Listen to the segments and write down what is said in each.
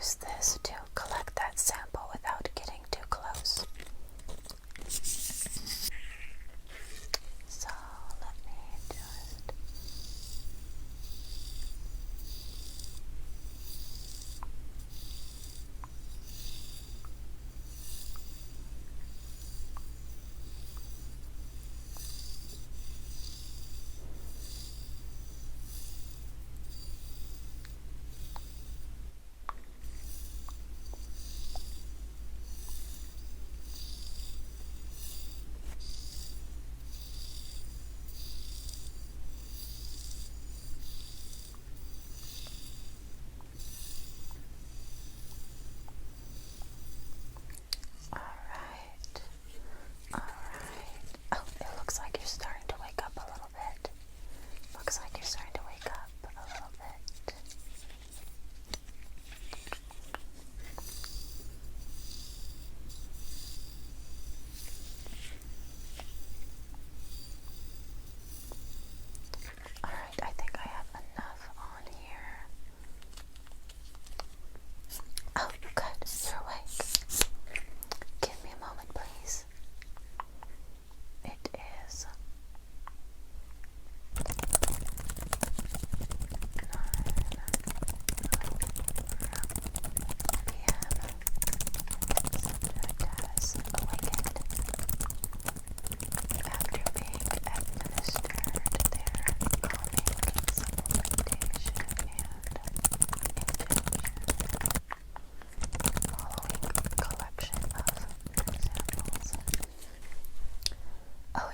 use this to collect that sample without getting too close. So let me just...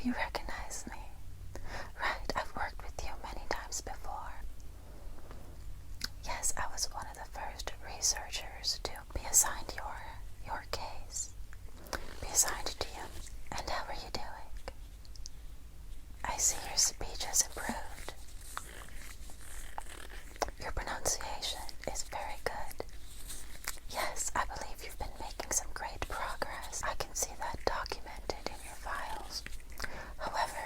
You recognize me. Right, I've worked with you many times before. Yes, I was one of the first researchers to be assigned your case. Be assigned to you. And how are you doing? I see your speech has improved. Your pronunciation is very good. Yes, I believe you've been making some great progress. I can see that documented in your files. However,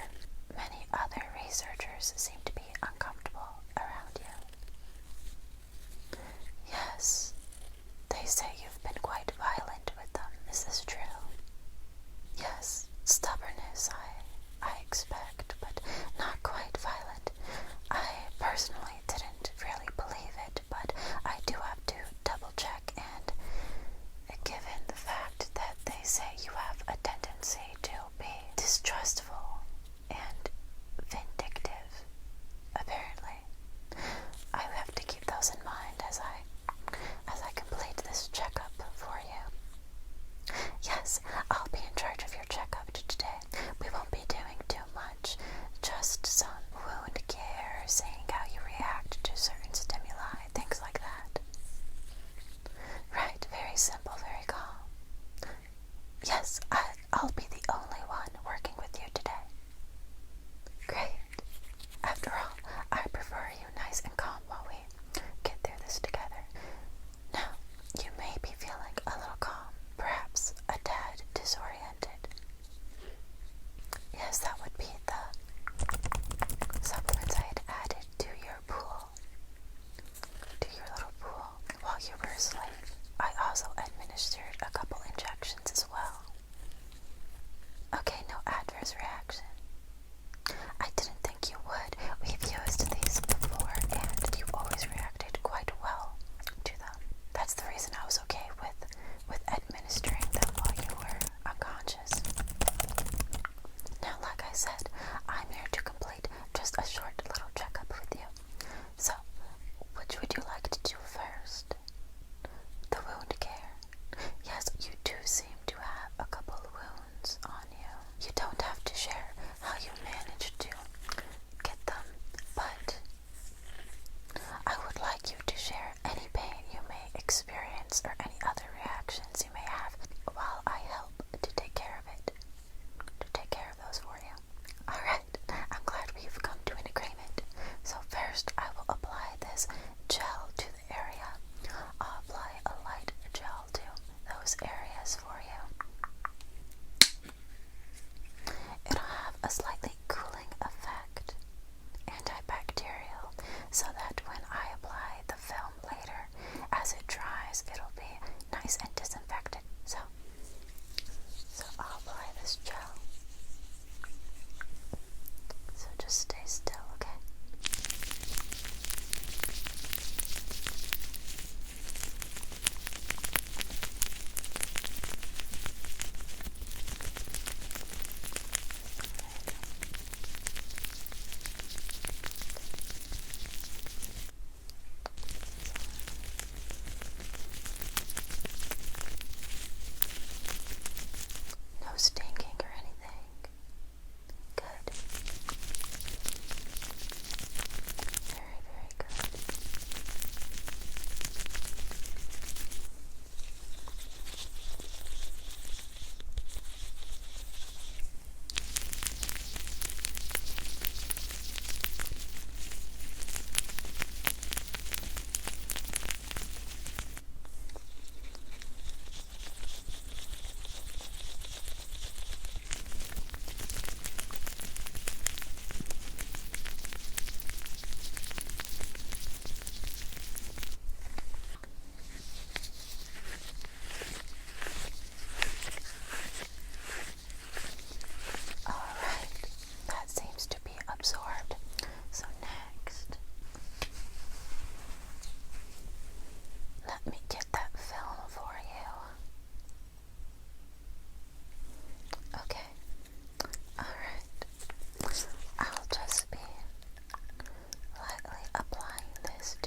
many other researchers seem to be uncomfortable around you. Yes, they say you've been quite violent with them. Is this true? Yes, stubbornness I expect, but not quite violent. I personally didn't really believe it, but I do have to double check, and given the fact that they say you have a tendency to be distrustful and vindictive, apparently, I have to keep those in mind as I complete this checkup for you. Yes, I'll be in charge of your checkup today. We won't be doing too much, just some wound care, seeing how you react to certain stimuli, things like that. Right, very simple, very calm. Yes, I'll be the only one working with you today. Great. After all, I prefer you nice and calm while we get through this together. Now, you may be feeling a little calm, perhaps a tad disoriented. Yes, that would be the supplements I had added to your pool, to your little pool while you were asleep. I also administered a couple injections as well. Okay, no adverse reaction. I didn't think you would. We've used these before, and you always reacted quite well to them. That's the reason I was okay with administering them while you were unconscious. Now, like I said, I'm here to complete just a short little checkup with you. So, which would you like to do first? The wound care. Yes, you do seem to have a couple wounds on you. You don't have to share how you managed to get them, but I would like you to share any pain you may experience or any other reactions you may have while I help to take care of it, to take care of those for you. Alright, I'm glad we've come to an agreement. So first I will apply this gel to the area. I'll apply a light gel to those areas for you. It'll have a slightly cooling effect, Anti-Bacterial, so that when I apply the film later, as it dries, it'll let me get that film for you. Okay. Alright. I'll just be lightly applying this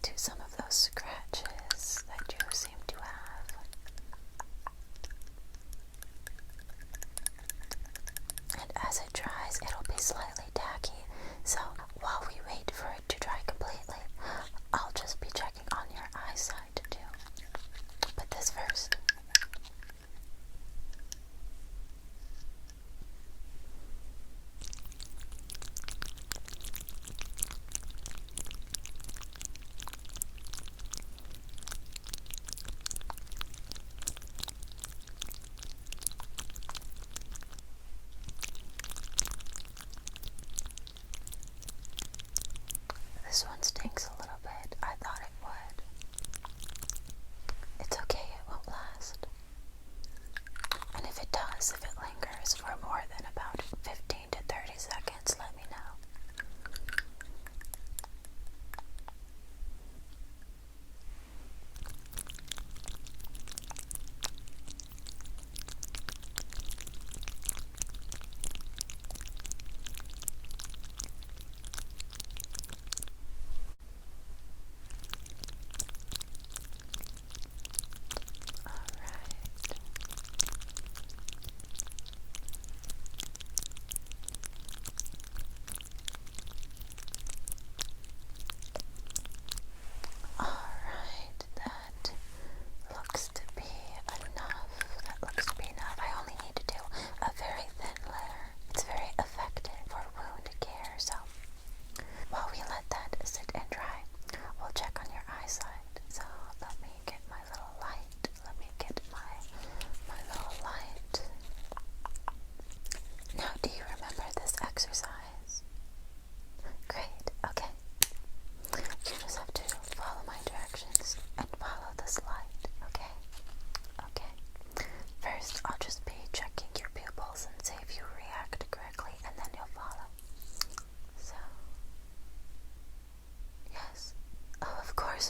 to some of those scratches that you seem to have. And as it dries, it'll be slightly tacky. So while we wait for it to dry completely, I'll just be checking on your eyesight too. But this first. This one stings a little bit. I thought it would. It's okay, it won't last. And if it does, if it lingers for more than about 15 to 30 seconds, let me know.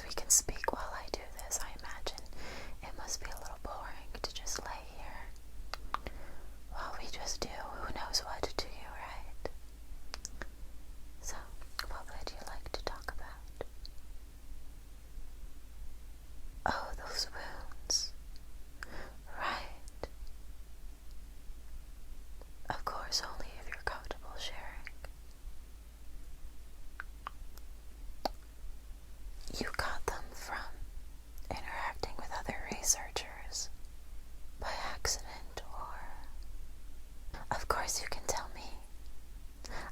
We can speak while I do this. I imagine it must be a little boring to just lay here while we just do who knows what to you, right? So, what would you like to talk about? Oh, those wounds. Right. Of course, only if you're comfortable sharing. You got them from interacting with other researchers by accident, or... Of course you can tell me.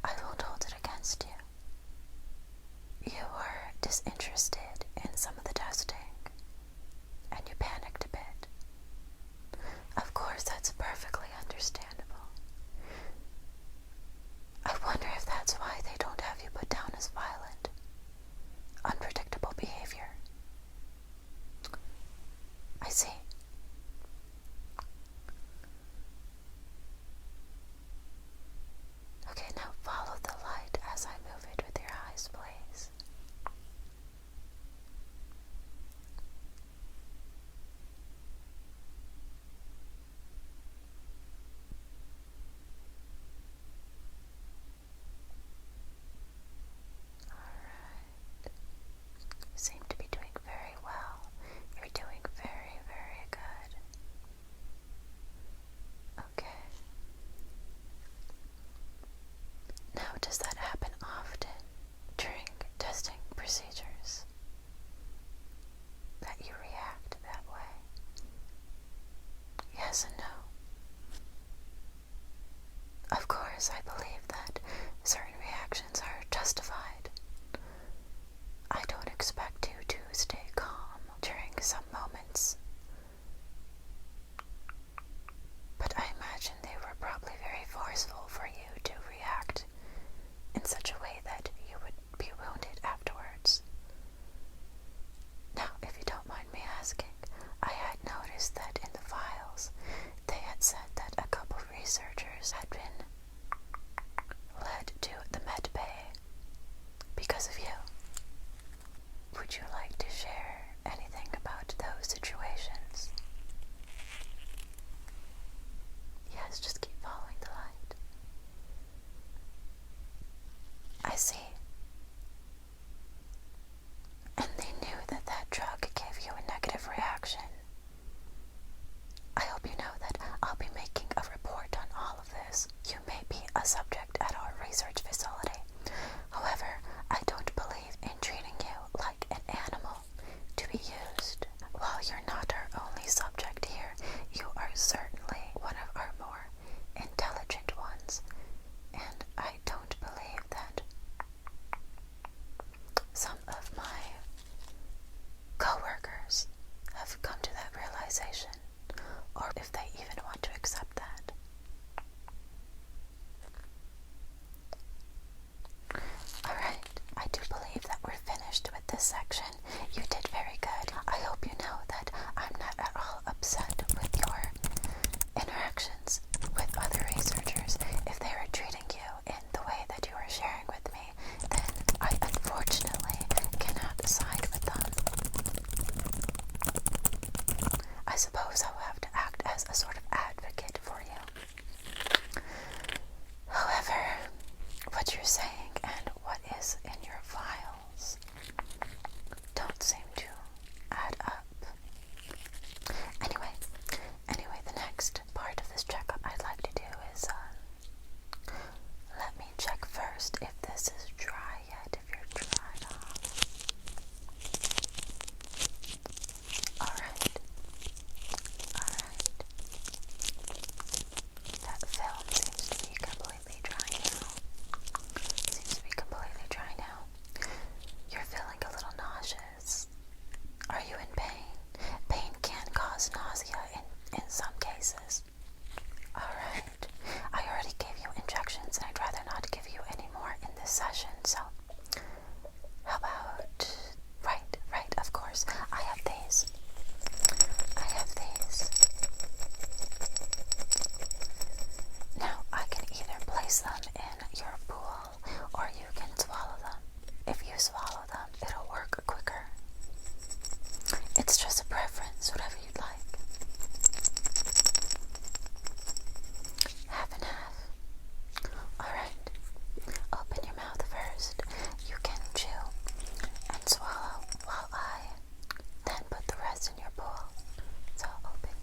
I won't hold it against you. You were disinterested in some of the testing, and you panicked a bit. Of course, that's perfectly understandable. I wonder if that's why they don't have you put down as violent. Unpredictable behavior. I see. Okay, now follow the light as I move it with your eyes, please. Seem to be doing very well. You're doing very, very good. Okay. Now, does that happen often during testing procedures? That you react that way? Yes and no. Of course, I believe that certain reactions are justified. I don't expect you to stay calm during some moments, but I imagine they were probably very forceful for you to react in such a way that you would be wounded afterwards. Now, if you don't mind me asking, I had noticed that in the files they had said that a couple researchers had been led to the med bay while you're not our only subject here, you are certainly one of our more intelligent ones, and I don't believe that some of my co-workers have come to that realization, or if they even want to accept that. Alright, I do believe that we're finished with this section. You did very good. I hope you know that I'm not at all upset with your interactions with other researchers. If they are treating you in the way that you are sharing with me, then I unfortunately cannot side with them. I suppose I'll have to act as a sort of advocate for you. However, what you're saying and what is in your files don't seem to add up. Anyway, the next part of this checkup I'd like to do is, let me check first if this is dry yet, if you're dried off. Alright. That film seems to be completely dry now. You're feeling a little nauseous. Are you in pain? Pain can cause nausea in some cases. Alright. I already gave you injections, and I'd rather not give you any more in this session, so how about... Right, of course. I have these. Now, I can either place them in your pool, or you can swallow them. If you swallow them, it'll work quicker. It's just a preference, whatever you'd like. Half and half. Alright. Open your mouth first. You can chew and swallow while I then put the rest in your bowl. So open.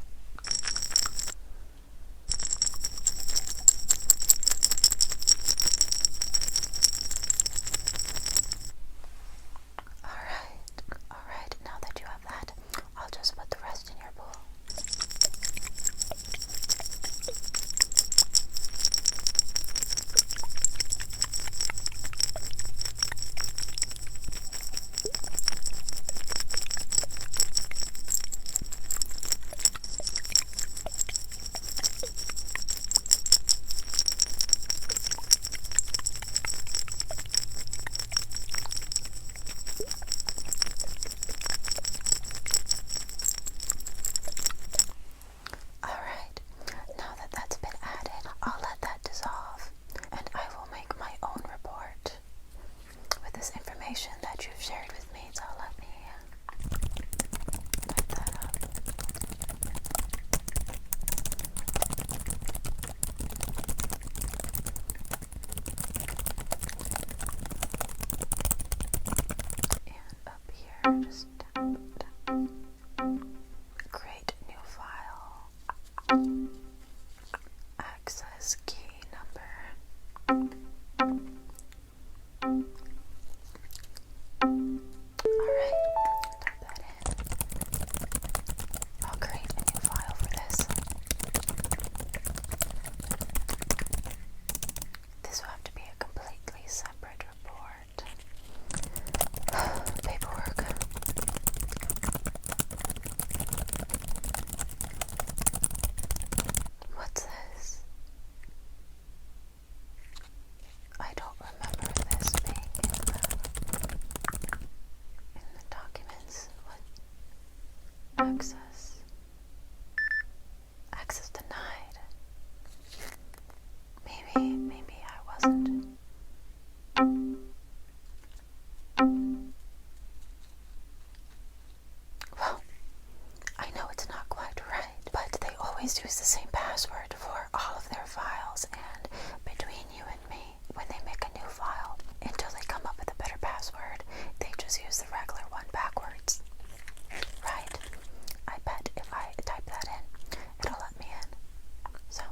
Alright, now that you have that, I'll just put the rest in your bowl. Alright, now that that's been added, I'll let that dissolve, and I will make my own report with this information that you've shared with me, so let me type that up. And up here, just tap. Create new file. Access key number. Alright, type that in. I'll create a new file for this. This will have to be a completely separate report. Paperwork. What's this? I don't remember this being in the documents. What? Access. Access denied. Maybe I wasn't. Well, I know it's not quite right, but they always use the same password for all of their files, and between you and me, when they make a new file, until they come up with a better password, they just use the regular one backwards. Right? I bet if I type that in, it'll let me in. So.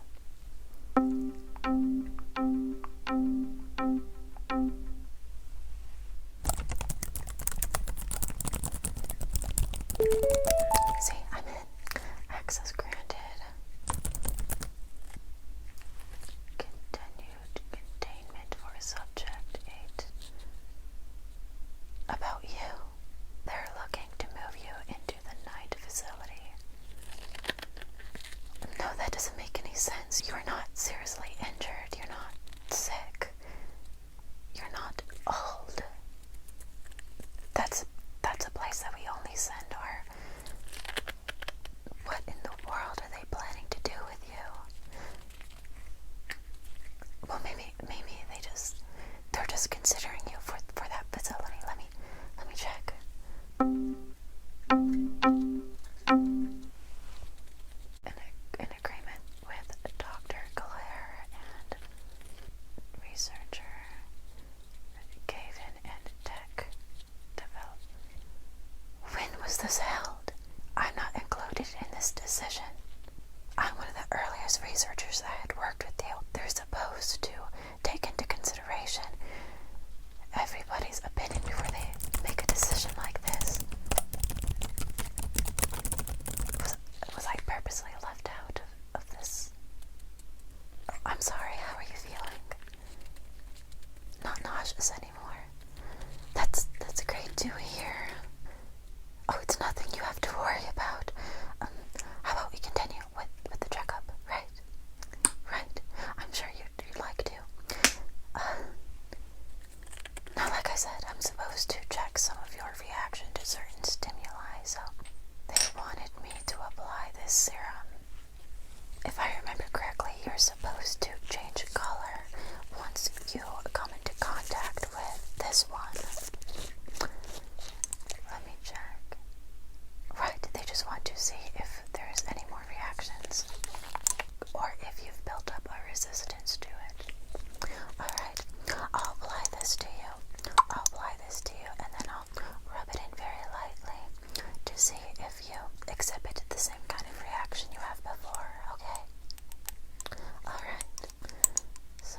this serum. If I remember correctly, you're supposed to change color once you come into contact with this one. Let me check. Right, they just want to see if there's any more reactions, or if you've built up a resistance to it. Alright, I'll apply this to you. And then I'll rub it in very lightly to see if you exhibit the same kind of reaction you have before, okay? Alright, so...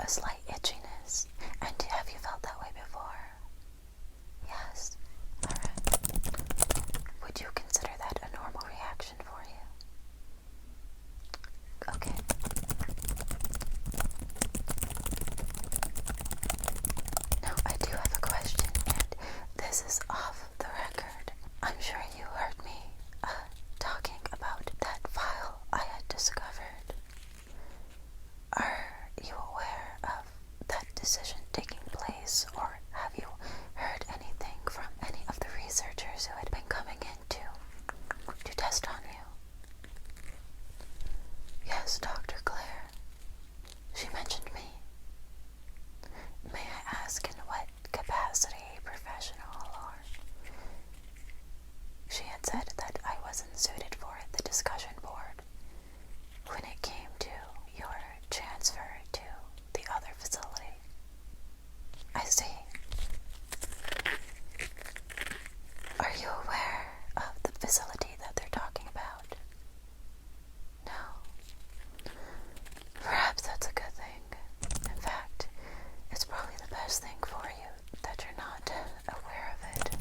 Slight itchiness. And have you felt that way before? Yes. Alright. Would you consider that a normal reaction for you? Okay. Now, I do have a question, and this is off the record. I'm sure you heard me talking about that file I had discovered. Are you aware of that decision taking place, or have you heard anything from any of the researchers who had been coming in to test on you? Yes, Dr. Claire. She mentioned me. May I ask in what capacity, professional, or... She had said that I wasn't suited for the discussion board when it came to your transfer to the other facility. I see. Are you aware of the facility that they're talking about? No. Perhaps that's a good thing. In fact, it's probably the best thing for you that you're not aware of it.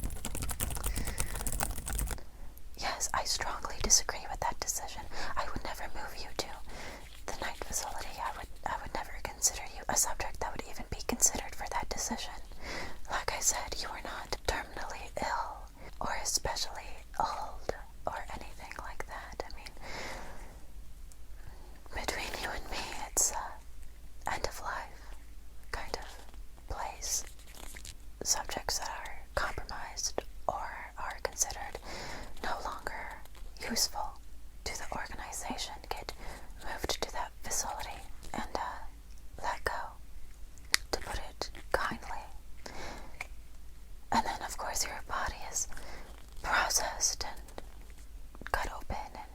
Yes, I strongly disagree with that decision. I would never move you to the night facility. I would never consider you a subject that would even be considered for that decision. Like I said, you are not terminally ill or especially old or anything like that. I mean, between you and me, it's end of life kind of place. Subjects that are compromised or are considered no longer useful to the organization get moved to that facility and let go, to put it kindly. And then, of course, your body is processed and cut open and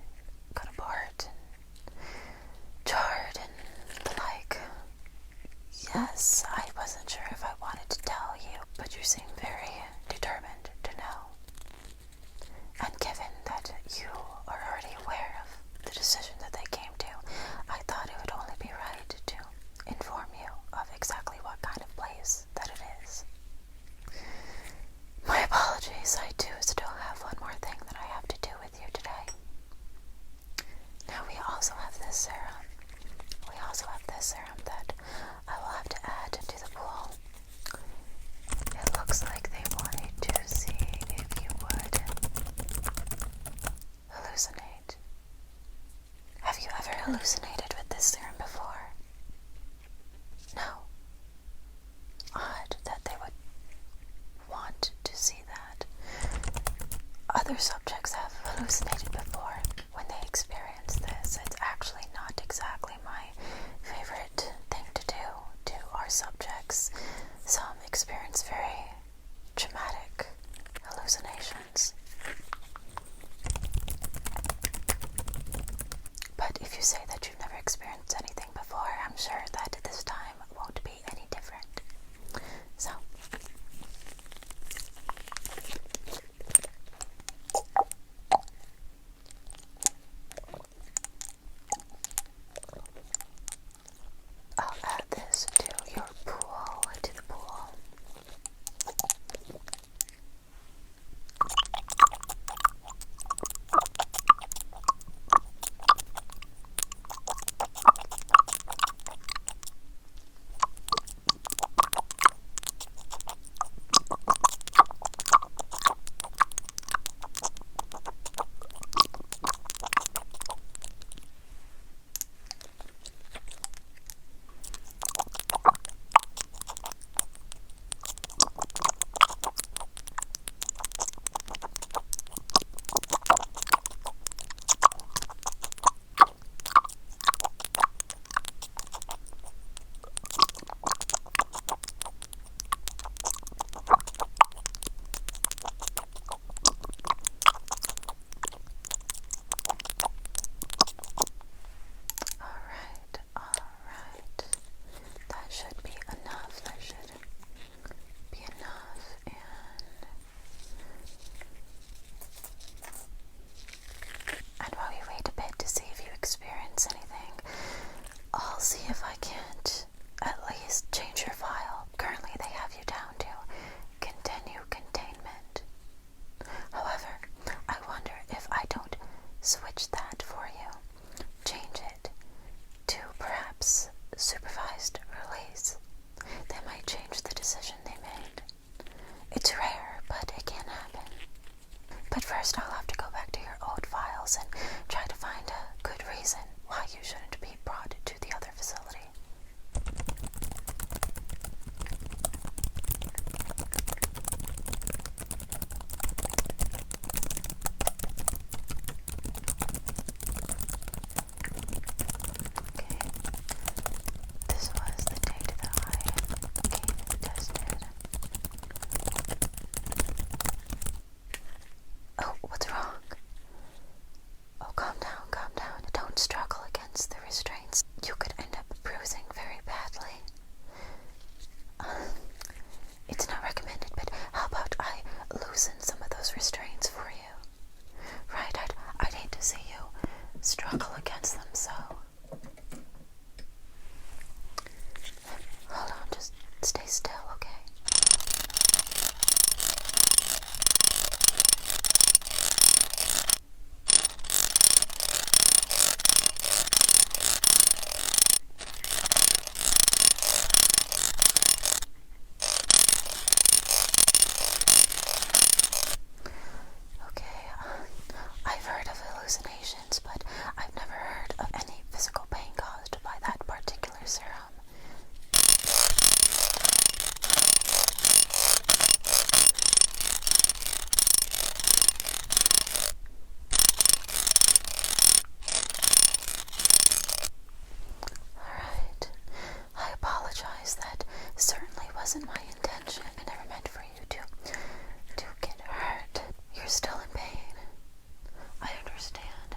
hallucinated with this serum before? No. Odd that they would want to see that. Other subjects have hallucinated before when they experience this. It's actually not exactly my favorite thing to do to our subjects. Some experience very traumatic hallucinations. But if you say that you've never experienced anything before, I'm sure that this time won't be any different. So, I'll add this to your pool, to the pool. See if I can't at least change your file. Currently they have you down to continue containment. However, I wonder if I don't switch that for you, change it to perhaps supervised release. They might change the decision they made. It's rare, but it can happen. But first I'll have to go back to your old files and try to find a good reason why you shouldn't be brought to the other facility. Okay, this was the date that I came tested. Oh, what's wrong? Oh, calm down, calm down. Don't struggle against the restraints. You could end up bruising very badly. It's not recommended, but how about I loosen some of those restraints for you? Right, I'd hate to see you struggle against them, so... Hold on, just stay still, okay? I've heard of hallucinations, but I've never heard of any physical pain caused by that particular serum. Alright, I apologize. That certainly wasn't my intention. I never meant for you to get hurt. You're still in pain. I understand.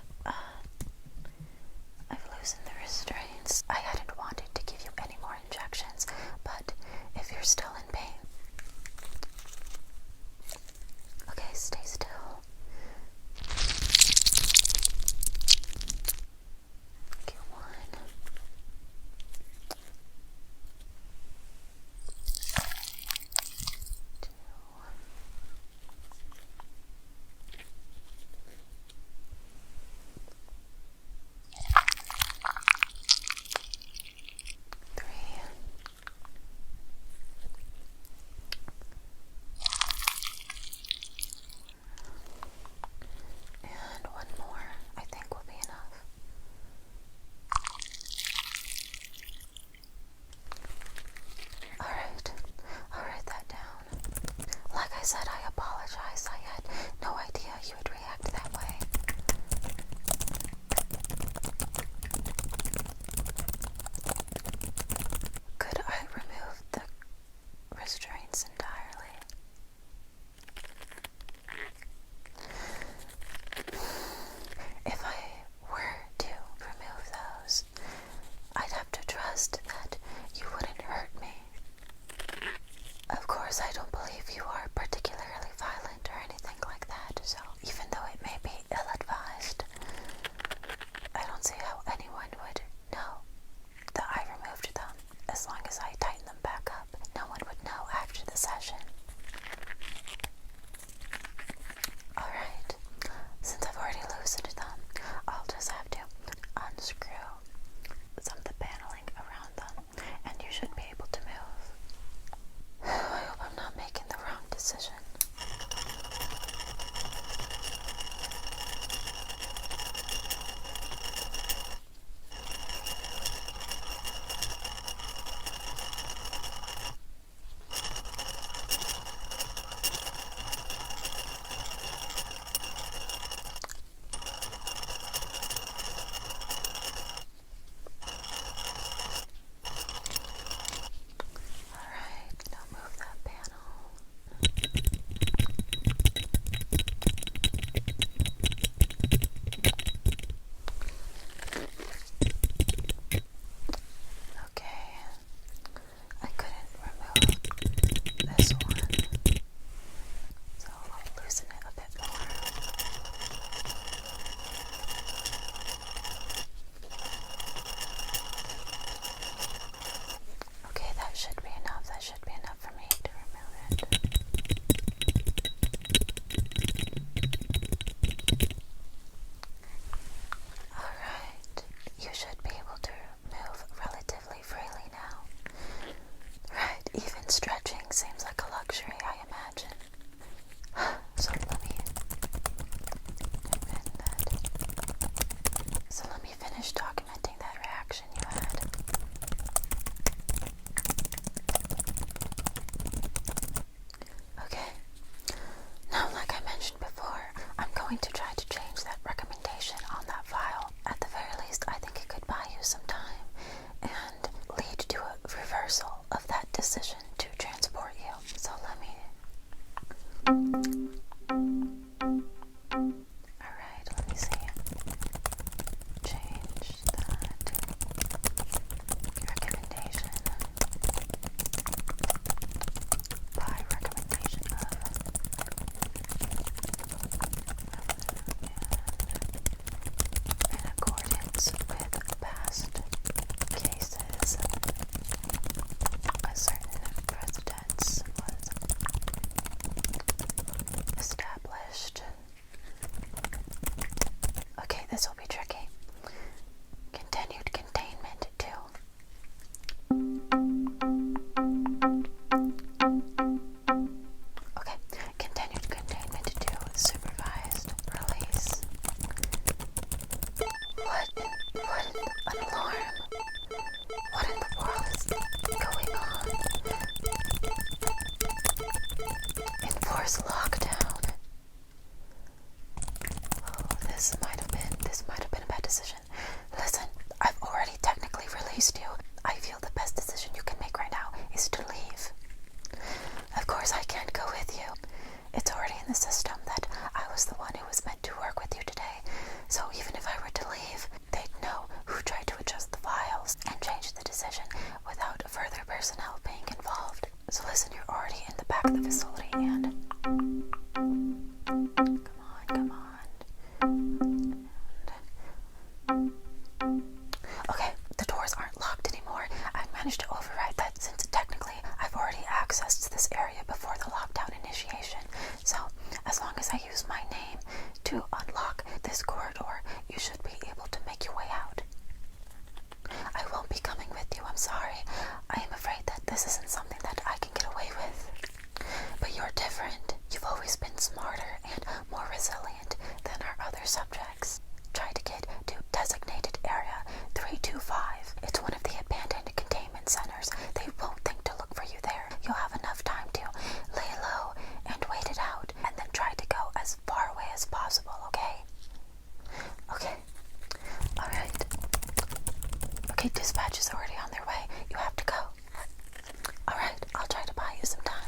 I've loosened the restraints. I hadn't wanted to give you any more injections, but if you're still in pain... Okay, stay still. Okay, one. finish documenting that reaction you had. Okay. Now, like I mentioned before, I'm going to try to change that recommendation on that file. At the very least, I think it could buy you some time and lead to a reversal of that decision to transport you. So let me... Alright, let me see. Change that recommendation by recommendation of in accordance with past cases, a certain precedence was established. Okay, this will be tricky. Continued containment to continued containment to supervised release. What an alarm. What in the world is going on? Enforce lockdown. Oh, this might have been a bad decision. Listen, I've already technically released you. I feel the best decision you can make right now is to leave. Of course, I can't go with you. It's already in the system that I was the one who was meant to work with you today. So even if I were to leave, they'd know who tried to adjust the files and change the decision without further personnel being involved. So listen, you're already in the back of the facility and... Come on. Okay, the doors aren't locked anymore. I managed to override that since technically I've already accessed this area before the lockdown initiation. So as long as I use my name to unlock this corridor, you should be able to make your way out. I won't be coming with you, I'm sorry. I am afraid that this isn't something that I can get away with. But you're different. You've always been smarter and more resilient than our other subjects. Try to get to designated area 325. It's one of the abandoned containment centers. They won't think to look for you there. You'll have enough time to lay low and wait it out, and then try to go as far away as possible, okay? Okay. Alright. Okay, dispatch is already on their way. You have to go. Alright, I'll try to buy you some time.